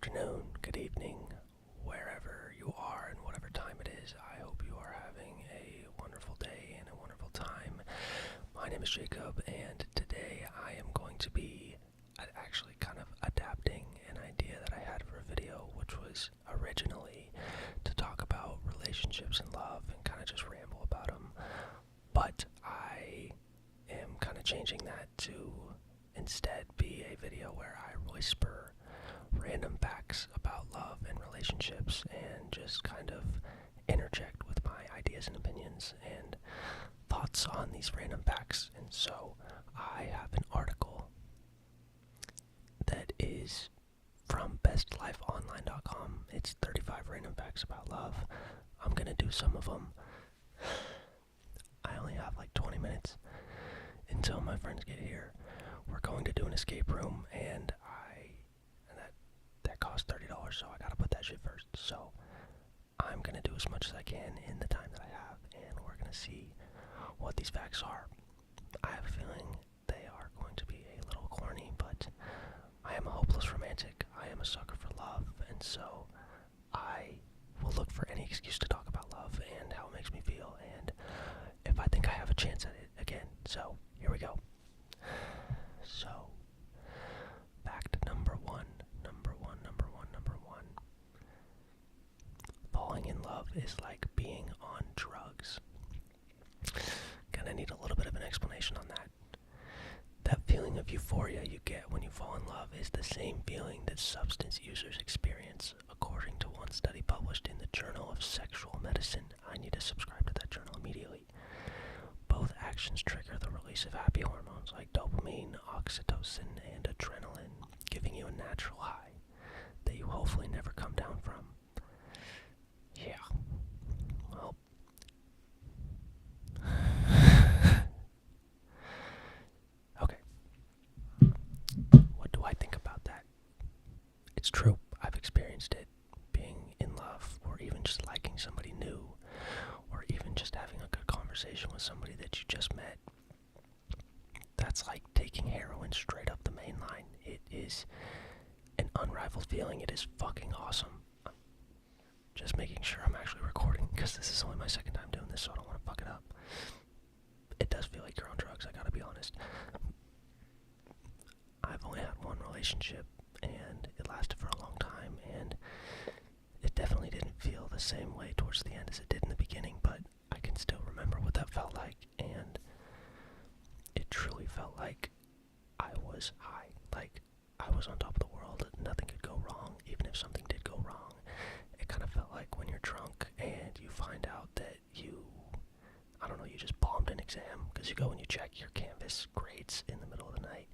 afternoon, good evening, wherever you are and whatever time it is. I hope you are having a wonderful day and a wonderful time. My name is Jacob, and today I am going to be actually kind of adapting an idea that I had for a video, which was originally to talk about relationships and love and kind of just ramble about them. But I am kind of changing that to instead be a video where I whisper random facts about love and relationships and just kind of interject with my ideas and opinions and thoughts on these random facts. And so I have an article that is from bestlifeonline.com. It's 35 random facts about love. I'm gonna do some of them. I only have like 20 minutes until my friends get here. We're going to do an escape room, and that costs $30, so I gotta put that shit first. So I'm gonna do as much as I can in the time that I have, and we're gonna see what these facts are. I have a feeling they are going to be a little corny, but I am a hopeless romantic. I am a sucker for love, and so I will look for any excuse to talk about love and how it makes me feel, and if I think I have a chance at it again. So here we go. So, fact number one. Falling in love is like being on drugs. Gonna need a little bit of an explanation on that. That feeling of euphoria you get when you fall in love is the same feeling that substance users experience, according to one study published in the Journal of Sexual Medicine. I need to subscribe to that journal immediately. Both actions trigger the release of happy hormones like dopamine, oxytocin, and adrenaline, giving you a natural high that you hopefully never come down from. Yeah. Well. Okay. What do I think about that? It's true. I've experienced it. Being in love, or even just liking somebody new, or even just having a good conversation with somebody that you just met. That's like taking heroin straight up the main line. It is an unrivaled feeling. It is fucking awesome. I'm just making sure I'm actually recording, because this is only my second time doing this, so I don't want to fuck it up. It does feel like you're on drugs, I gotta be honest. I've only had one relationship, and it lasted for a long time, and it definitely didn't feel the same way towards the end as it did in the beginning, but I can still remember what that felt like, and it truly felt like I was high. Like, I was on top of the world. Nothing could go wrong. Even if something did go wrong, it kind of felt like when you're drunk and you find out that you just bombed an exam, because you go and you check your Canvas grades in the middle of the night,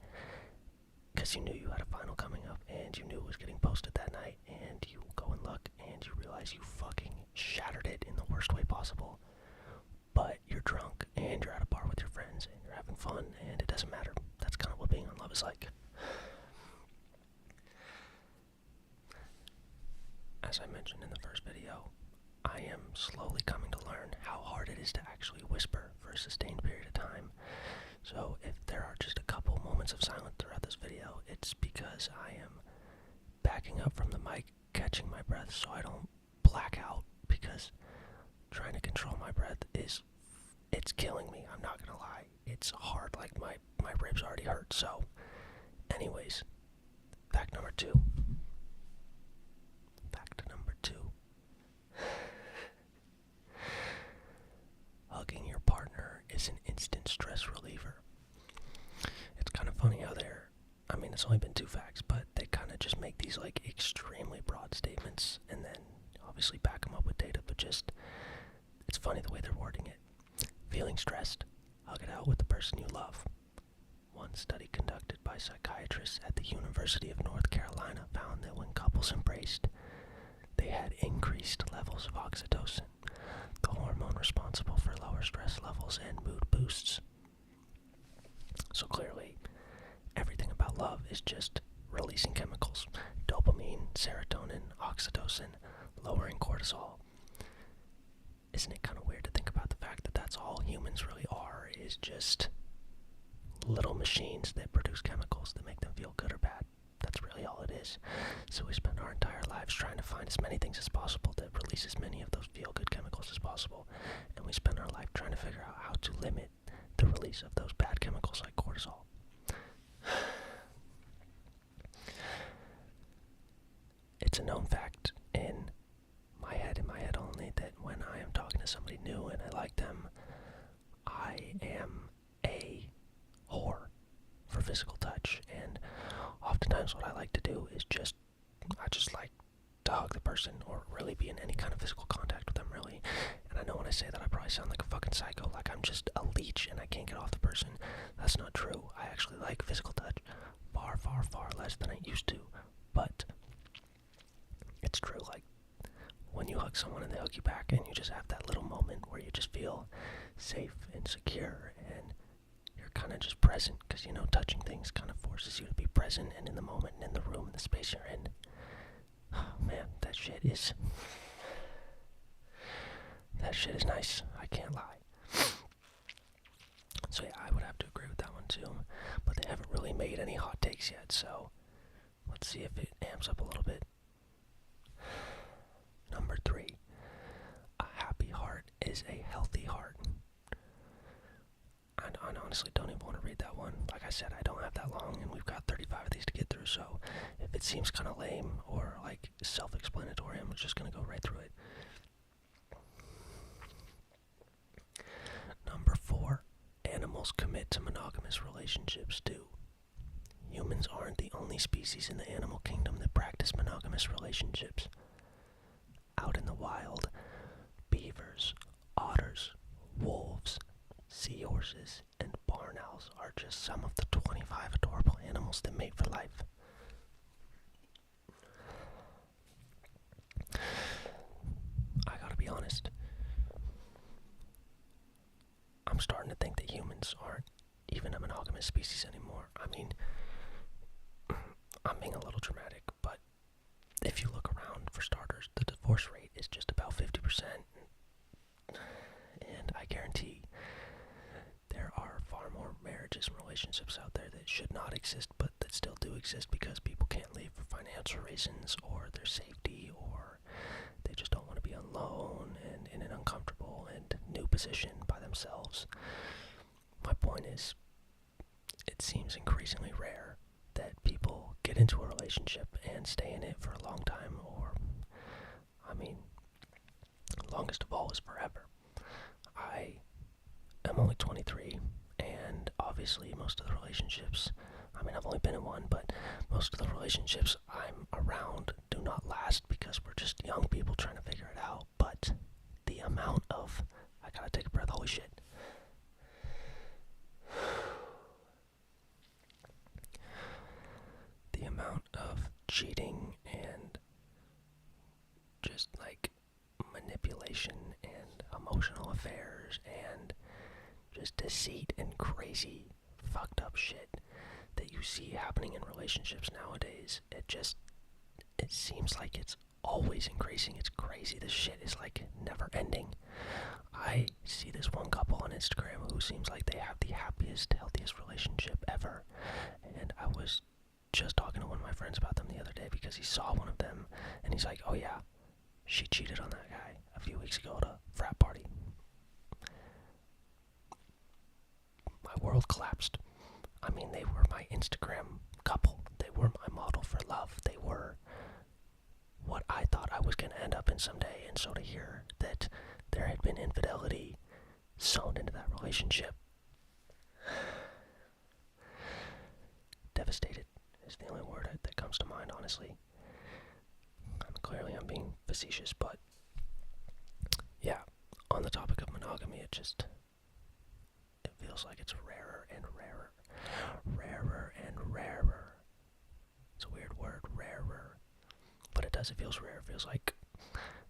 because you knew you had a final coming up, and you knew it was getting posted that night, and you go and look, and you realize you fucking shattered it in the worst way possible. But you're drunk, and you're at a bar with your friends, and you're having fun, and it doesn't matter. That's kind of what being in love is like. As I mentioned in the first video, I am slowly coming to learn how hard it is to actually whisper for a sustained period of time. So if there are just a couple moments of silence throughout this video, it's because I am backing up from the mic, catching my breath so I don't black out, because trying to control my breath it's killing me. I'm not gonna lie. It's hard, like my ribs already hurt. So anyways, fact number two. Hugging your partner is an instant stress reliever. It's kind of funny how it's only been 2 facts, but they kind of just make these like extremely broad statements and then obviously back them up with data, but just, it's funny the way they're wording it. Feeling stressed? Hug it out with the person you love. One study conducted by psychiatrists at the University of North Carolina found that when couples embraced, they had increased levels of oxytocin, the hormone responsible for lower stress levels and mood boosts. So clearly, everything about love is just releasing chemicals. Dopamine, serotonin, oxytocin, lowering cortisol. Isn't it kind of weird to think about the fact that that's all humans really are, is just little machines that produce chemicals that make them feel good or bad? That's real really all it is. So we spend our entire lives trying to find as many things as possible that release as many of those feel-good chemicals as possible. And we spend our life trying to figure out how to limit the release of those bad chemicals like cortisol. It's a known fact in my head only, that when I am talking to somebody new and I like them, I am a whore for physical touch. And oftentimes what I like to do is I just like to hug the person or really be in any kind of physical contact with them, really. And I know when I say that I probably sound like a fucking psycho, like I'm just a leech and I can't get off the person. That's not true. I actually like physical touch far, far, far less than I used to. But it's true, like when you hug someone and they hug you back and you just have that little moment where you just feel safe and secure and you're kind of just present, because touching things kind of forces you to be present and in the moment and in the room and the space you're in. Oh man, that shit is nice. I can't lie. So yeah, I would have to agree with that one too. But they haven't really made any hot takes yet, so let's see if it amps up a little bit. Number 3, a happy heart is a healthy heart. I honestly don't even want to read that one. Like I said, I don't have that long, and we've got 35 of these to get through, so if it seems kind of lame or like self-explanatory, I'm just going to go right through it. Number 4, animals commit to monogamous relationships too. Humans aren't the only species in the animal kingdom that practice monogamous relationships. Out in the wild, beavers, otters, wolves, seahorses, and barn owls are just some of the 25 adorable animals that mate for life. I gotta be honest, I'm starting to think that humans aren't even a monogamous species anymore. I mean, I'm being a little dramatic, but if you look around, for starters, the divorce rate is just about 50%. And I guarantee there are far more marriages and relationships out there that should not exist, but that still do exist because people can't leave for financial reasons or their safety, or they just don't want to be alone and in an uncomfortable and new position by themselves. My point is, it seems increasingly rare that people get into a relationship and stay in it for a long time, or, I mean, longest of all is forever. I am only 23, and obviously most of the relationships, I've only been in one, but most of the relationships I'm around do not last because we're just young people trying to figure it out. But the amount of, I gotta take a breath, holy shit. The amount of cheating and just like manipulation and emotional affairs and just deceit and crazy fucked up shit that you see happening in relationships nowadays, it seems like it's always increasing. It's crazy. This shit is like never ending. I see this one couple on Instagram who seems like they have the happiest, healthiest relationship ever, and I was just talking to one of my friends about them the other day because he saw one of them and he's like, oh yeah, she cheated on that guy a few weeks ago at a frat party. My world collapsed. They were my Instagram couple. They were my model for love. They were what I thought I was going to end up in someday. And so to hear that there had been infidelity sewn into that relationship, devastated is the only word that comes to mind, honestly. Clearly I'm being facetious, but yeah, on the topic of monogamy, it feels like it's rarer and rarer. Rarer and rarer. It's a weird word, rarer. But it feels rare. It feels like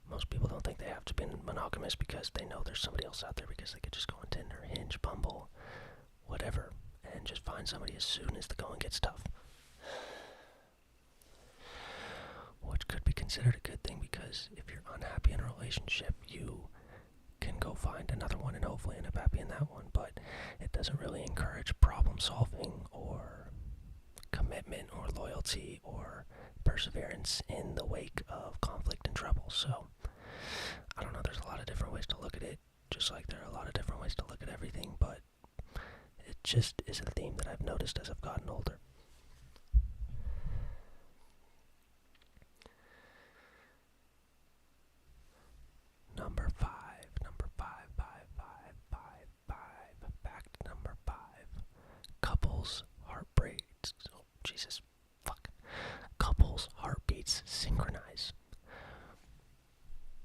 most people don't think they have to be monogamous because they know there's somebody else out there, because they could just go on Tinder, Hinge, Bumble, whatever, and just find somebody as soon as the going gets tough. Which could be considered a good thing, because if you're unhappy in a relationship, you can go find another one and hopefully end up happy in that one. But it doesn't really encourage problem solving or commitment commitment or loyalty or perseverance in the wake of conflict and trouble. So, I don't know, there's a lot of different ways to look at it, just like there are a lot of different ways to look at everything, but it just is a theme that I've noticed as I've gotten older. Number five. Fact number five. Couples heartbreaks. Oh, Jesus. Fuck. Couples heartbeats synchronize.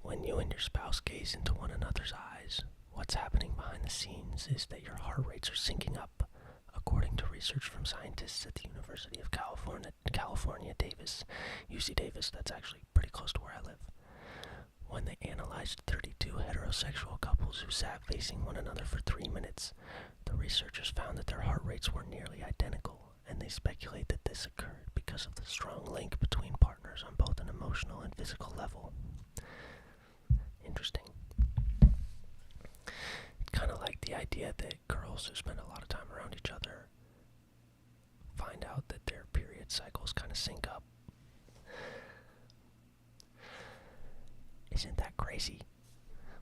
When you and your spouse gaze into one another's eyes, what's happening behind the scenes is that your heart rates are syncing up, according to research from scientists at the University of California, Davis, UC Davis. That's actually pretty close to where I live. When they analyzed 32 heterosexual couples who sat facing one another for 3 minutes, the researchers found that their heart rates were nearly identical, and they speculate that this occurred because of the strong link between partners on both an emotional and physical level. Interesting. It's kind of like the idea that girls who spend a lot of time around each other find out that their period cycles kind of sync up. Isn't that crazy?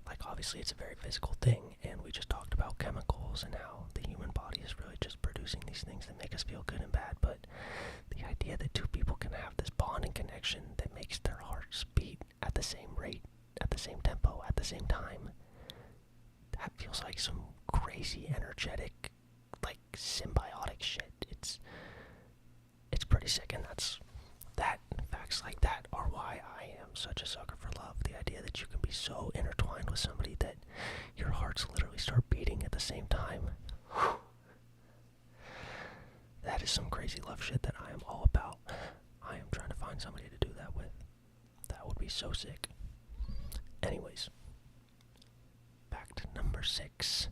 Like, obviously it's a very physical thing, and we just talked about chemicals and how the human body is really just producing these things that make us feel good and bad, but the idea that two people can have this bond and connection that makes their hearts beat at the same rate, at the same tempo, at the same time, that feels like some crazy, energetic, like, symbiotic shit. It's pretty sick, and facts like that are why I am such a sucker for love. The idea that you can be so intertwined with somebody that your hearts literally start beating at the same time. That is some crazy love shit that I am all about. I am trying to find somebody to do that with. That would be so sick. Anyways, back to number 6.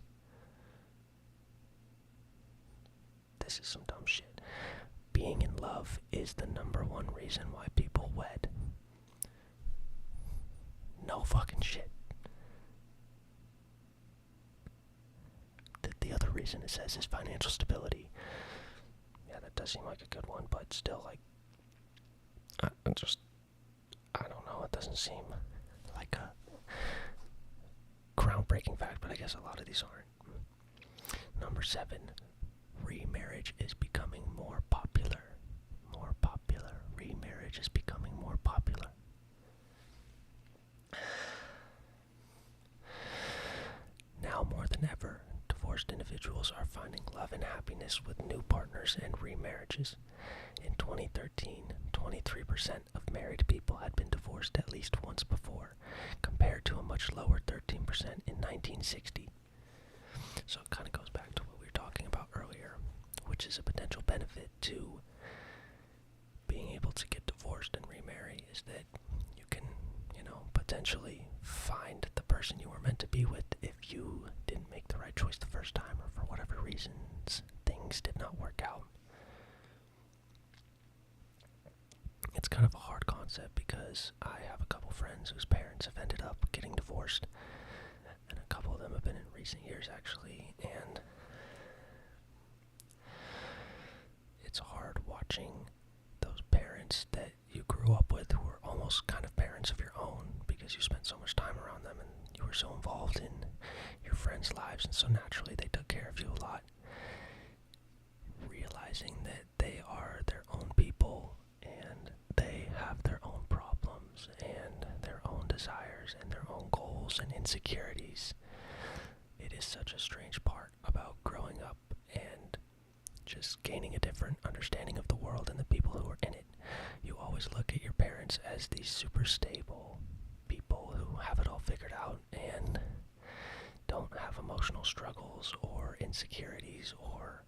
This is some dumb shit. Being in love is the number one reason why people wed. No fucking shit. The other reason it says is financial stability. Yeah, that does seem like a good one, but still, like, I don't know, it doesn't seem like a groundbreaking fact, but I guess a lot of these aren't. Number 7, remarriage is becoming more popular. Remarriage is becoming more popular. Now more than ever, divorced individuals are finding love and happiness with new partners and remarriages. In 2013, 23% of married people had been divorced at least once before, compared to a much lower 13% in 1960. So it kind of goes back to what we were talking about earlier, which is a potential benefit to being able to get divorced and remarry, is that you can, potentially find the person you were meant to be with if you didn't make the right choice the first time, or for whatever reasons things did not work out. It's kind of a hard concept because I have a couple friends whose parents have ended up getting divorced, and a couple of them have been in recent years actually, and it's hard watching those parents that you grew up with who are almost kind of parents of your own because you spent so much time around them and you were so involved in your friends' lives, and so naturally they took care of you a lot. Realizing that they are their own people and they have their own problems and their own desires and their own goals and insecurities. It is such a strange part about growing up and just gaining a different understanding of the world and the people who are in it. You always look at your parents as these super stable people who have it all figured out and don't have emotional struggles or insecurities or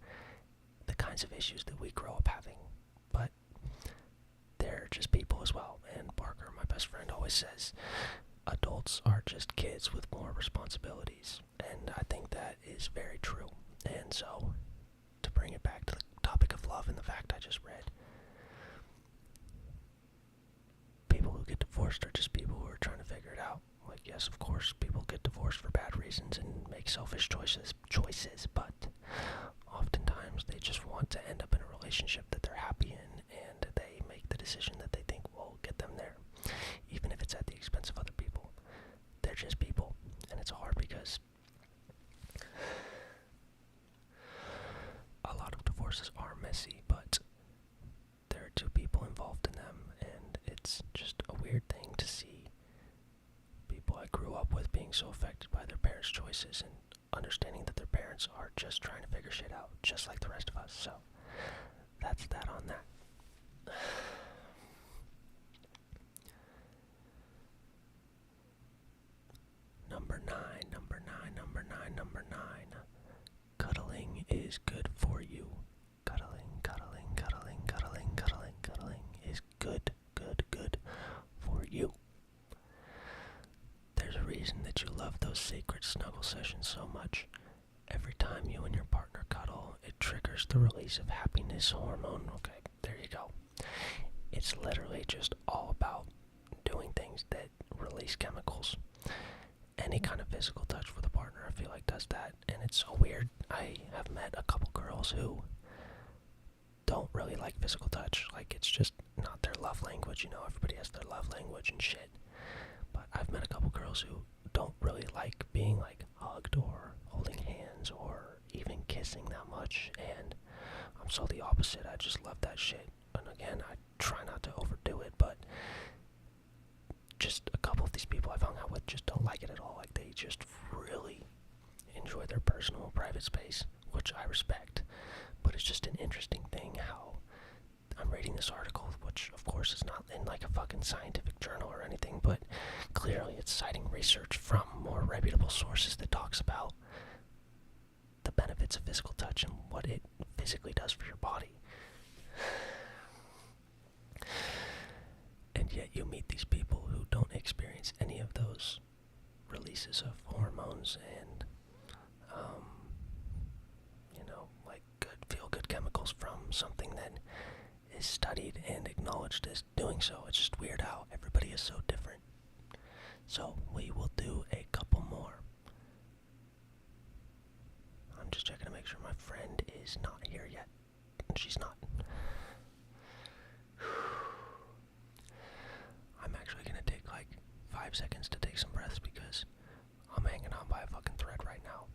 the kinds of issues that we grow up having. But they're just people as well. And Parker, my best friend, always says adults are just kids with more responsibilities. And I think that is very true. And so, to bring it back to the topic of love and the fact I just read, people who get divorced are just people who are trying to figure it out. Like, yes, of course, people get divorced for bad reasons and make selfish choices, but oftentimes they just want to end up in a relationship that they're happy in, and they make the decision that they think will get them there, even if it's at the expense of other people. They're just people, and it's hard because a lot of divorces are messy, but there are two people involved in them, and it's just a weird thing to see people I grew up with being so affected by their parents' choices and understanding that their parents are just trying to figure shit out, just like the rest of us. So that's that on that. Number nine. Cuddling is good for you. Cuddling is good for you. There's a reason that you love those sacred snuggle sessions so much. Every time you and your partner cuddle, it triggers the release of happiness hormone. Okay, there you go. It's literally just all about doing things that release chemicals. Any kind of physical touch with a partner, I feel like, does that, and it's so weird. I have met a couple girls who don't really like physical touch. Like, it's just not their love language, everybody has their love language and shit. But I've met a couple girls who don't really like being, like, hugged or holding hands or even kissing that much, and I'm so the opposite. I just love that shit. And again, I try not to overdo it, but just a couple of these people I've hung out with just don't like it at all. Like, they just really enjoy their personal private space, which I respect. But it's just an interesting thing how I'm reading this article, which of course is not in like a fucking scientific journal or anything, but clearly it's citing research from more reputable sources that talks about the benefits of physical touch and what it physically does for your body. And yet you meet these people who don't experience any of those releases of hormones and like feel-good chemicals from something that is studied and acknowledged as doing so. It's just weird how everybody is so different. So we will do a couple more. I'm just checking to make sure my friend is not here yet. She's not. I'm actually gonna take like 5 seconds to take some breaths because I'm hanging on by a fucking thread right now.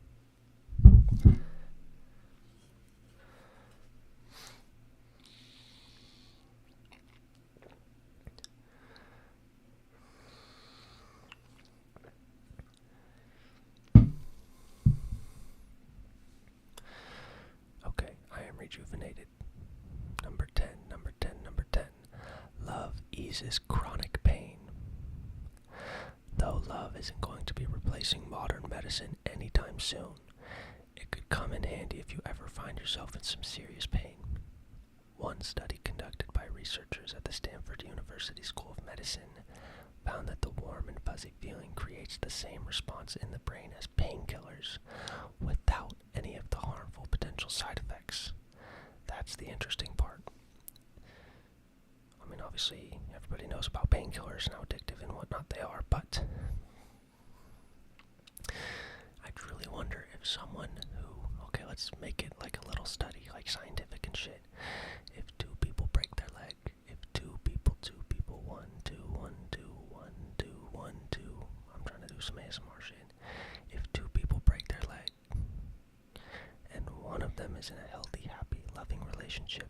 Okay, I am rejuvenated. Number 10. Love eases chronic pain. Though love isn't going to be replacing modern medicine anytime soon, it could come in handy if you ever find yourself in some serious pain. One study conducted by researchers at the Stanford University School of Medicine found that the warm and fuzzy feeling creates the same response in the brain as painkillers without any of the harmful potential side effects. That's the interesting part. I mean, obviously, everybody knows about painkillers and how addictive and whatnot they are, but I truly wonder if someone who, okay, let's make it like a little study, like scientific and shit. If two people break their leg, if two people, 1, 2, 1, 2, 1, 2, 1, 2, I'm trying to do some ASMR shit. If two people break their leg, and one of them is in a healthy, happy, loving relationship,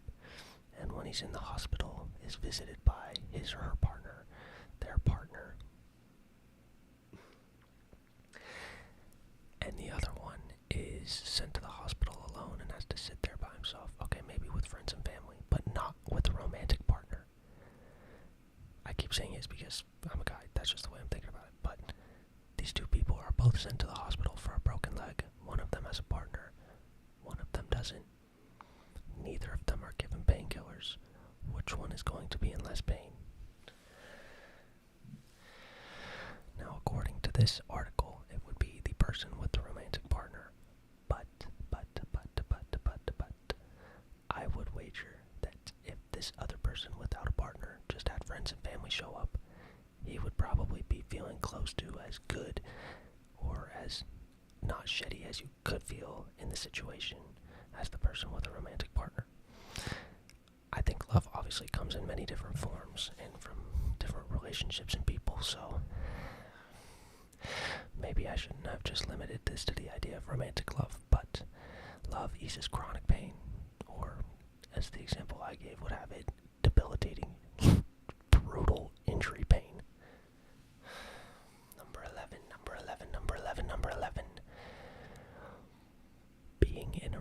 and when he's in the hospital is visited by his or her partner, their partner, and the other one is sent to the hospital alone and has to sit there by himself, okay, maybe with friends and family, but not with a romantic partner. I keep saying it's because I'm a guy, that's just the way I'm thinking about it, but these two people are both sent to the hospital for a broken leg. One of them has a partner, one of them doesn't. Neither of them are given painkillers. Which one is going to be in less pain? Now, according to this article, it would be the person with the romantic partner. But, I would wager that if this other person without a partner just had friends and family show up, he would probably be feeling close to as good or as not shitty as you could feel in the situation as the person with a romantic partner. I think love obviously comes in many different forms and from different relationships and people, so maybe I shouldn't have just limited this to the idea of romantic love, but love eases chronic pain, or as the example I gave would have it, debilitating, brutal injury pain. Number 11, number 11, number 11, number 11. Being in a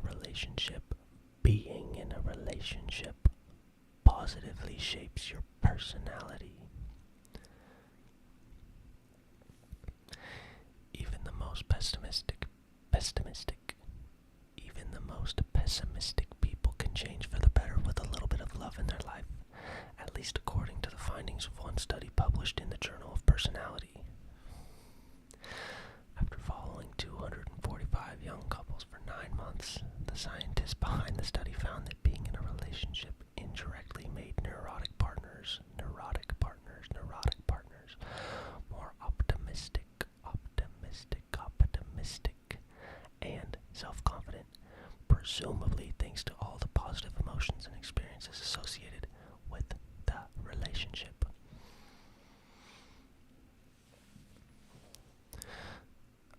relationship positively shapes your personality. Even the most pessimistic people can change for the better with a little bit of love in their life, at least according to the findings of one study published in the Journal of Personality. After following 245 young couples for 9 months, the scientists behind the study found that being in a relationship indirectly made neurotic partners more optimistic, and self-confident, presumably thanks to all the positive emotions and experiences associated with the relationship.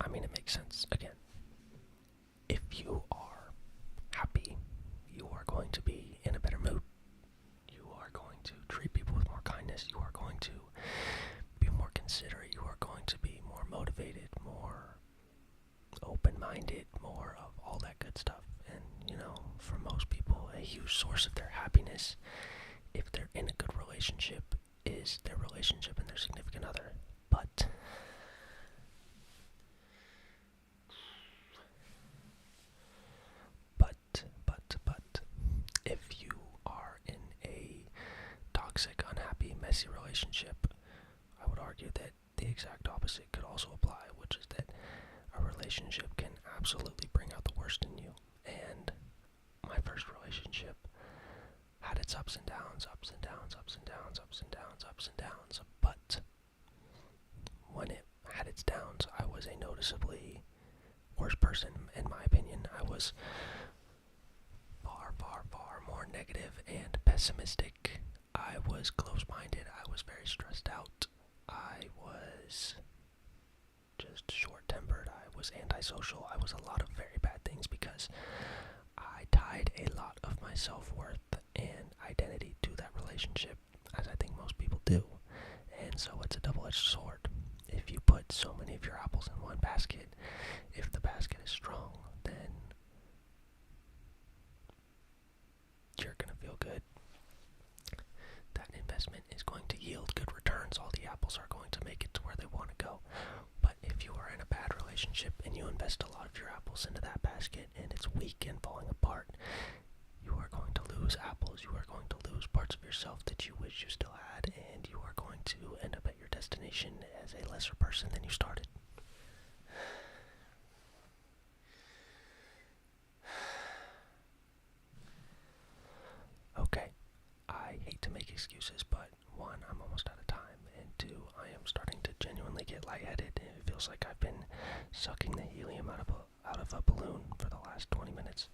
I mean, it makes sense. Again, if you are happy, you are going to be in a better mood. You are going to treat people with more kindness. You are going to be more considerate. You are going to be more motivated, more open-minded, more of all that good stuff. And, for most people, a huge source of their happiness, if they're in a good relationship, is their relationship and their significant other. But if you are in a toxic, unhappy, messy relationship, I would argue that the exact opposite could also apply, which is that a relationship can absolutely bring out the worst in you. And my first relationship had its ups and downs, but when it had its downs, I was a noticeably worse person, in my opinion. I was far more negative and pessimistic. I was close-minded. I was very stressed out. I was just short-tempered. I was antisocial. I was a lot of very bad things because I tied a lot of my self-worth and identity to that relationship, as I think most people do. And so it's a double-edged sword. If you put so many of your apples in one basket, if the basket is strong, then you're going to feel good. That investment is going to yield good returns. All the apples are going to make it to where they want to go. But if you are in a bad relationship and you invest a lot of your apples into that basket and it's weak and falling apart, you are going to lose apples. You are going to lose parts of yourself that you wish you still had, and you are going to end up at your destination as a lesser person than you started. Okay, I hate to make excuses, but one, I'm almost out of time, and two, I am starting to genuinely get lightheaded, and it feels like I've been sucking the helium out of a balloon for the last 20 minutes.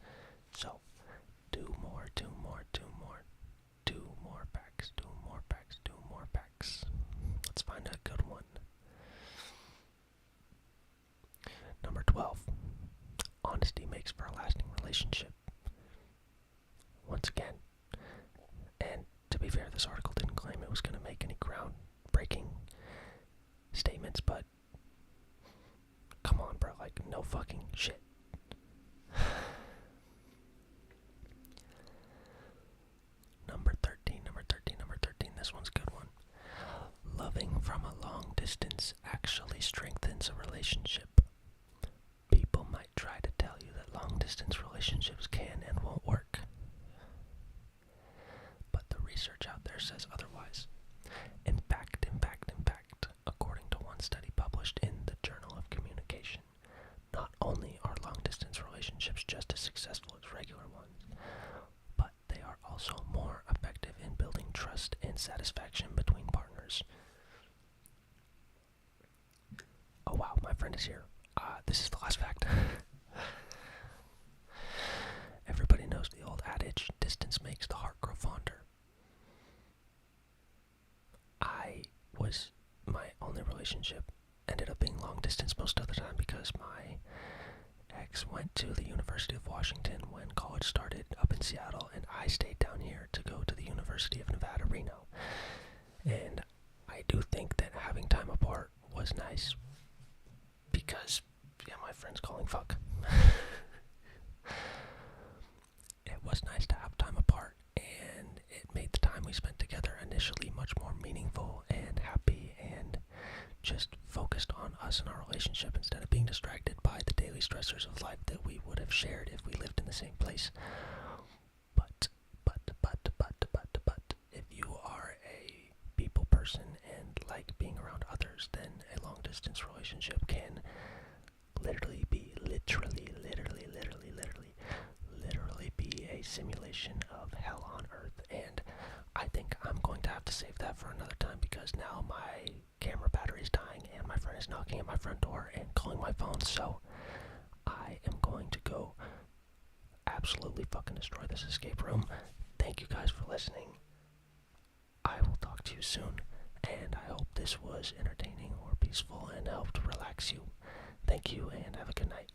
So, two more packs. Let's find a good one. Number 12. Honesty makes for a lasting relationship. Once again, and to be fair, this article didn't claim it was going to make any groundbreaking statements, but come on, bro, no fucking shit. Number 13, this one's a good one. Loving from a long distance actually strengthens a relationship. People might try to tell you that long distance relationships can and won't work, but the research out there says otherwise. In fact, according to one study published in the Journal of Communication, not only are long distance relationships just as successful as regular ones, but they are also more effective in building trust and satisfaction between partners. Oh wow, my friend is here. This is the last fact. Everybody knows the old adage, distance makes the heart grow fonder. relationship ended up being long distance most of the time because my ex went to the University of Washington when college started up in Seattle, and I stayed down here to go to the University of Nevada, Reno. And I do think that having time apart was nice because, yeah, my friend's calling fuck. It was nice to have time apart, and it made the time we spent together initially much more meaningful and happy and just focused on us and our relationship instead of being distracted by the daily stressors of life that we would have shared if we lived in the same place. But, if you are a people person and like being around others, then a long distance relationship can literally be a simulation of hell on earth. And I think I'm going to have to save that for another time because now my camera battery is dying and my friend is knocking at my front door and calling my phone. So I am going to go absolutely fucking destroy this escape room. Thank you guys for listening. I will talk to you soon, and I hope this was entertaining or peaceful and helped relax you. Thank you, and have a good night.